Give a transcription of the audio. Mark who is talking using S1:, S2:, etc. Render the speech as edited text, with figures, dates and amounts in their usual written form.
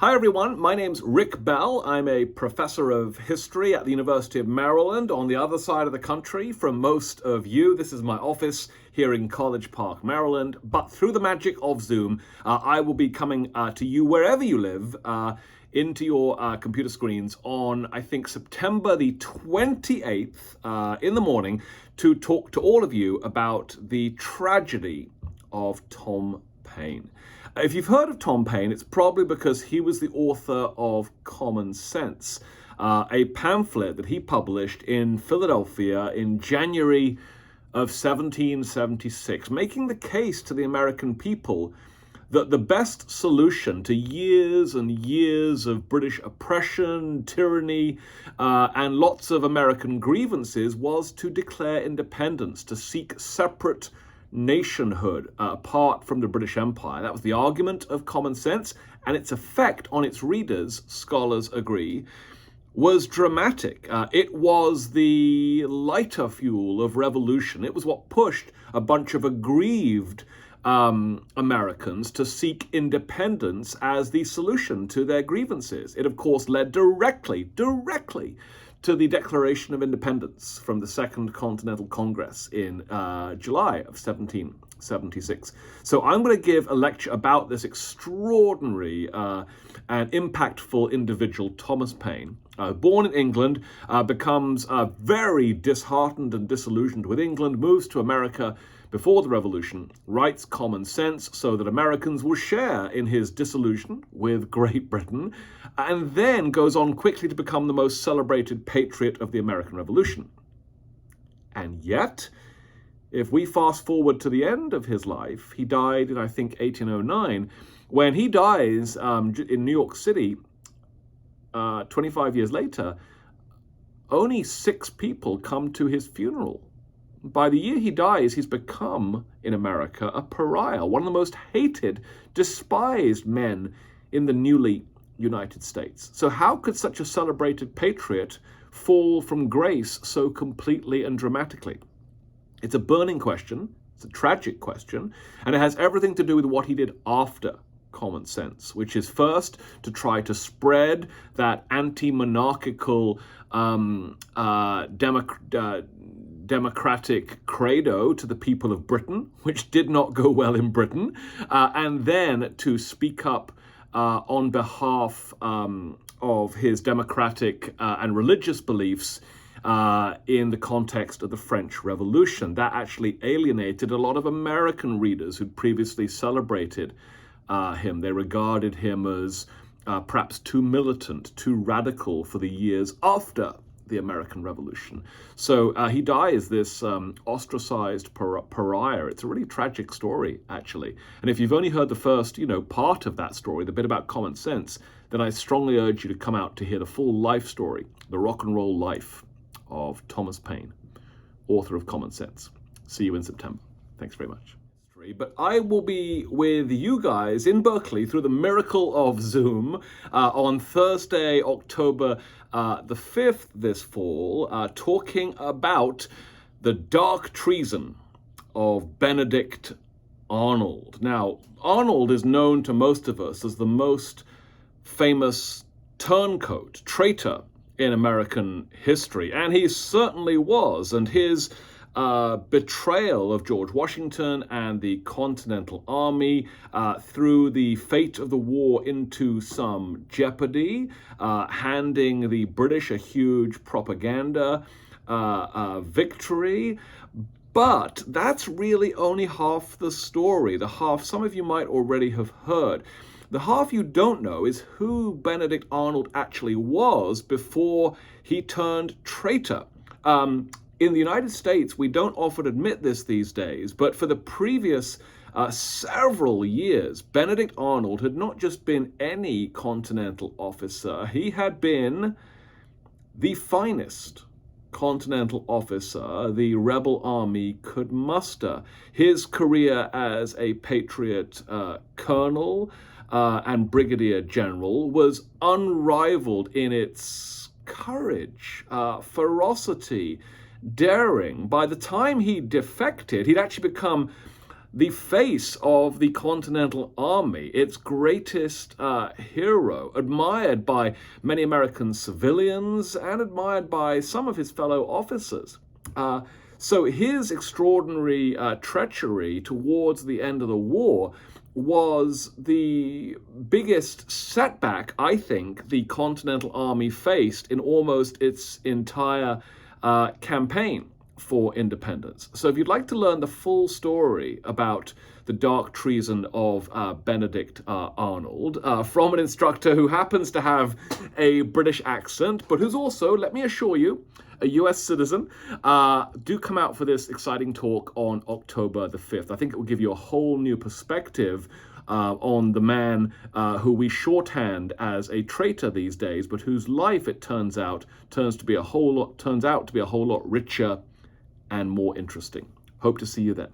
S1: Hi everyone, my name's Rick Bell. I'm a professor of history at the University of Maryland on the other side of the country from most of you. This is my office here in College Park, Maryland. But through the magic of Zoom, I will be coming to you wherever you live, into your computer screens on, I think, September the 28th in the morning to talk to all of you about the tragedy of Tom Paine. If you've heard of Tom Paine, it's probably because he was the author of Common Sense, a pamphlet that he published in Philadelphia in January of 1776, making the case to the American people that the best solution to years and years of British oppression, tyranny, and lots of American grievances was to declare independence, to seek separate nationhood apart from the British Empire. That was the argument of Common Sense, and its effect on its readers, scholars agree, was dramatic. It was the lighter fuel of revolution. It was what pushed a bunch of aggrieved Americans to seek independence as the solution to their grievances. It, of course, led directly to the Declaration of Independence from the Second Continental Congress in July of 1776. So I'm going to give a lecture about this extraordinary and impactful individual, Thomas Paine. Born in England, becomes very disheartened and disillusioned with England, moves to America before the Revolution, writes Common Sense so that Americans will share in his disillusion with Great Britain, and then goes on quickly to become the most celebrated patriot of the American Revolution. And yet, if we fast forward to the end of his life, he died in, I think, 1809. When he dies in New York City, 25 years later, only 6 people come to his funeral. By the year he dies, he's become, in America, a pariah, one of the most hated, despised men in the newly United States. So how could such a celebrated patriot fall from grace so completely and dramatically? It's a burning question, it's a tragic question, and it has everything to do with what he did after Common Sense, which is first to try to spread that anti-monarchical democratic credo to the people of Britain, which did not go well in Britain, and then to speak up on behalf of his democratic and religious beliefs in the context of the French Revolution. That actually alienated a lot of American readers who'd previously celebrated him. They regarded him as perhaps too militant, too radical for the years after the American Revolution. So he dies this ostracized pariah. It's a really tragic story, actually. And if you've only heard the first, part of that story, the bit about Common Sense, then I strongly urge you to come out to hear the full life story, the rock and roll life of Thomas Paine, author of Common Sense. See you in September. Thanks very much. But I will be with you guys in Berkeley through the miracle of Zoom on Thursday, October the 5th this fall, talking about the dark treason of Benedict Arnold. Now, Arnold is known to most of us as the most famous turncoat, traitor in American history, and he certainly was, and his betrayal of George Washington and the Continental Army threw the fate of the war into some jeopardy, handing the British a huge propaganda victory. But that's really only half the story, the half some of you might already have heard. The half you don't know is who Benedict Arnold actually was before he turned traitor. In the United States, we don't often admit this these days, but for the previous several years, Benedict Arnold had not just been any Continental officer, he had been the finest Continental officer the rebel army could muster. His career as a patriot colonel and brigadier general was unrivaled in its courage, ferocity, daring. By the time he defected, he'd actually become the face of the Continental Army, its greatest hero, admired by many American civilians and admired by some of his fellow officers. So his extraordinary treachery towards the end of the war was the biggest setback, I think, the Continental Army faced in almost its entire campaign for independence. So if you'd like to learn the full story about the dark treason of Benedict Arnold from an instructor who happens to have a British accent, but who's also, let me assure you, a US citizen, do come out for this exciting talk on October the 5th. I think it will give you a whole new perspective on the man who we shorthand as a traitor these days, but whose life, it turns out to be a whole lot richer and more interesting. Hope to see you then.